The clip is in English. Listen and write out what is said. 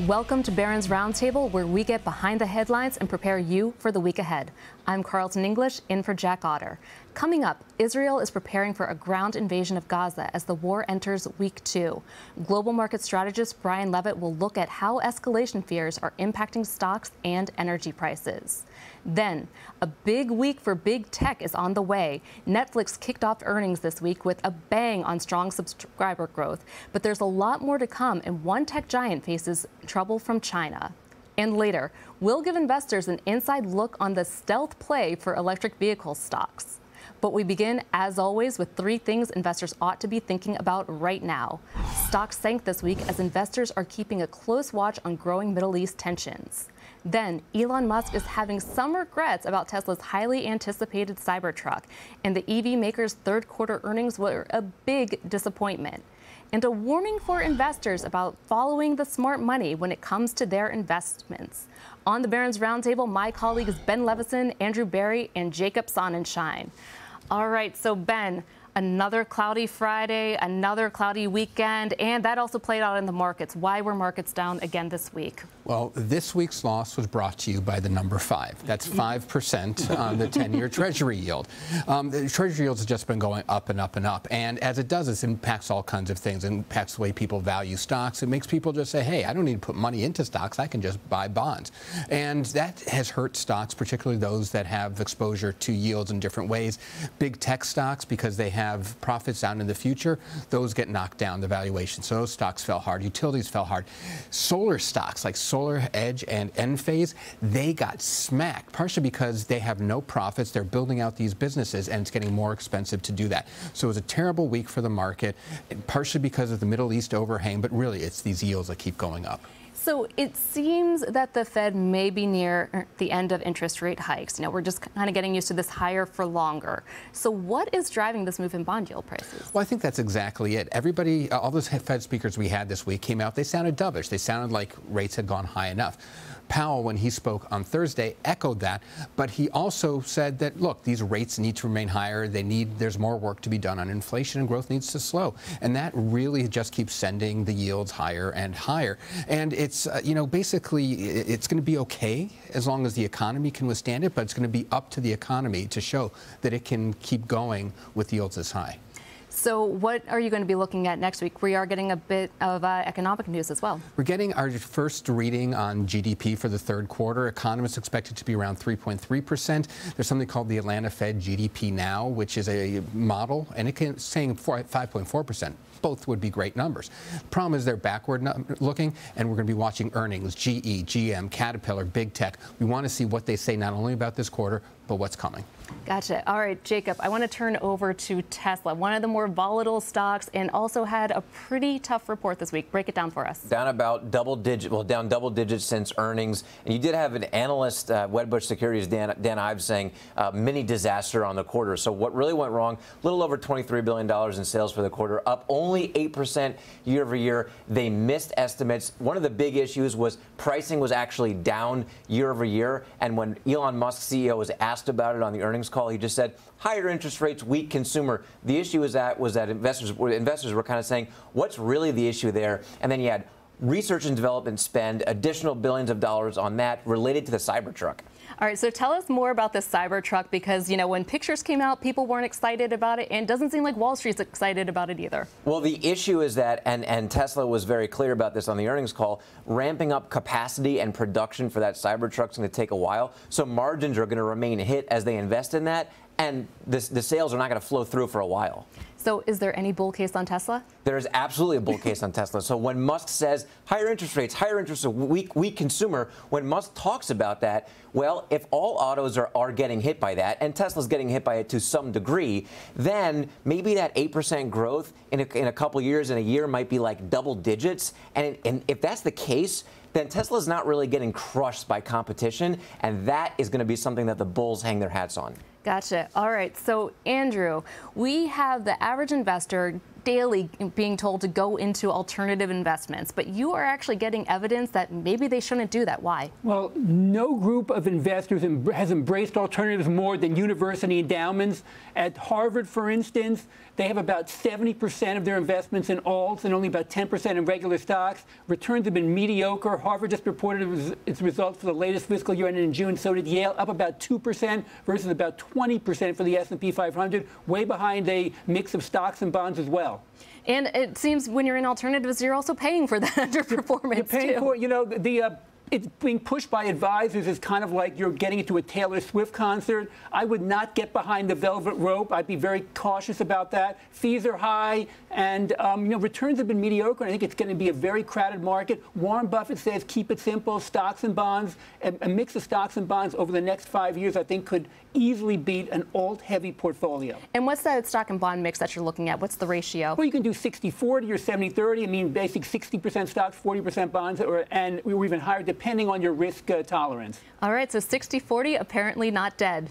Welcome to Barron's Roundtable, where we get behind the headlines and prepare you for the week ahead. I'm Carleton English, in for Jack Otter. Coming up, Israel is preparing for a ground invasion of Gaza as the war enters week 2. Global market strategist Brian Levitt will look at how escalation fears are impacting stocks and energy prices. Then, a big week for big tech is on the way. Netflix kicked off earnings this week with a bang on strong subscriber growth. But there's a lot more to come, and one tech giant faces trouble from China. And later, we'll give investors an inside look on the stealth play for electric vehicle stocks. But we begin, as always, with 3 things investors ought to be thinking about right now. Stocks sank this week as investors are keeping a close watch on growing Middle East tensions. Then, Elon Musk is having some regrets about Tesla's highly anticipated Cybertruck, and the EV maker's third-quarter earnings were a big disappointment. And a warning for investors about following the smart money when it comes to their investments. On the Barron's Roundtable, my colleagues Ben Levisohn, Andrew Barry, and Jacob Sonenshine. All right, so Ben, another cloudy Friday, another cloudy weekend, and that also played out in the markets. Why were markets down again this week? Well, this week's loss was brought to you by the number 5. That's 5% on the 10-year Treasury yield. The Treasury yields has just been going up and up and up. And as it does, this impacts all kinds of things. It impacts the way people value stocks. It makes people just say, hey, I don't need to put money into stocks. I can just buy bonds. And that has hurt stocks, particularly those that have exposure to yields in different ways. Big tech stocks, because they have profits out in the future, those get knocked down, the valuation. So those stocks fell hard. Utilities fell hard. Solar stocks like Solar Edge and Enphase, they got smacked, partially because they have no profits. They're building out these businesses, and it's getting more expensive to do that. So it was a terrible week for the market, partially because of the Middle East overhang, but really it's these yields that keep going up. So it seems that the Fed may be near the end of interest rate hikes. You know, we're just kind of getting used to this higher for longer. So what is driving this move in bond yield prices? Well, I think that's exactly it. Everybody, all those Fed speakers we had this week came out, they sounded dovish. They sounded like rates had gone high enough. Powell, when he spoke on Thursday, echoed that, but he also said that, look, these rates need to remain higher. There's more work to be done on inflation, and growth needs to slow. And that really just keeps sending the yields higher and higher. And it's, basically, it's going to be okay as long as the economy can withstand it, but it's going to be up to the economy to show that it can keep going with yields this high. So what are you going to be looking at next week? We are getting a bit of economic news as well. We're getting our first reading on GDP for the third quarter. Economists expect it to be around 3.3%. There's something called the Atlanta Fed GDP Now, which is a model, and it's saying 5.4%. Both would be great numbers. The problem is they're backward looking, and we're going to be watching earnings, GE, GM, Caterpillar, big tech. We want to see what they say not only about this quarter, but what's coming. Gotcha. All right, Jacob, I want to turn over to Tesla, one of the more volatile stocks, and also had a pretty tough report this week. Break it down for us. Down about double digits since earnings. And you did have an analyst, Wedbush Securities, Dan Ives, saying mini disaster on the quarter. So what really went wrong? A little over $23 billion in sales for the quarter, up only 8% year over year. They missed estimates. One of the big issues was pricing was actually down year over year. And when Elon Musk, CEO, was asked about it on the earnings call, he just said higher interest rates, weak consumer. The issue was that investors were kind of saying, what's really the issue there? And then you had research and development spend, additional billions of dollars on that related to the Cybertruck. All right, so tell us more about this Cybertruck, because, when pictures came out, people weren't excited about it, and it doesn't seem like Wall Street's excited about it either. Well, the issue is that, and Tesla was very clear about this on the earnings call, ramping up capacity and production for that Cybertruck is going to take a while. So margins are going to remain hit as they invest in that, and the sales are not going to flow through for a while. So is there any bull case on Tesla? There is absolutely a bull case on Tesla. So when Musk says higher interest rates, weak consumer, when Musk talks about that, well, if all autos are getting hit by that, and Tesla's getting hit by it to some degree, then maybe that 8% growth in a couple years, in a year, might be like double digits. And if that's the case, then Tesla's not really getting crushed by competition, and that is going to be something that the bulls hang their hats on. Gotcha. All right. So, Andrew, we have the average investor daily being told to go into alternative investments, but you are actually getting evidence that maybe they shouldn't do that. Why? Well, no group of investors has embraced alternatives more than university endowments. At Harvard, for instance, they have about 70% of their investments in alts and only about 10% in regular stocks. Returns have been mediocre. Harvard just reported its results for the latest fiscal year ended in June. So did Yale, up about 2% versus about 20% for the S&P 500, way behind a mix of stocks and bonds as well. And it seems when you're in alternatives, you're also paying for that underperformance, You're paying too. for, you know, it's being pushed by advisors is kind of like you're getting into a Taylor Swift concert. I would not get behind the velvet rope. I'd be very cautious about that. Fees are high, and you know, returns have been mediocre. And I think it's going to be a very crowded market. Warren Buffett says keep it simple, stocks and bonds. A mix of stocks and bonds over the next 5 years, I think, could easily beat an alt-heavy portfolio. And what's that stock and bond mix that you're looking at? What's the ratio? Well, you can do 60-40 or 70-30. I mean, basic 60% stocks, 40% bonds, and even higher depending on your risk tolerance. All right, so 60-40, apparently not dead.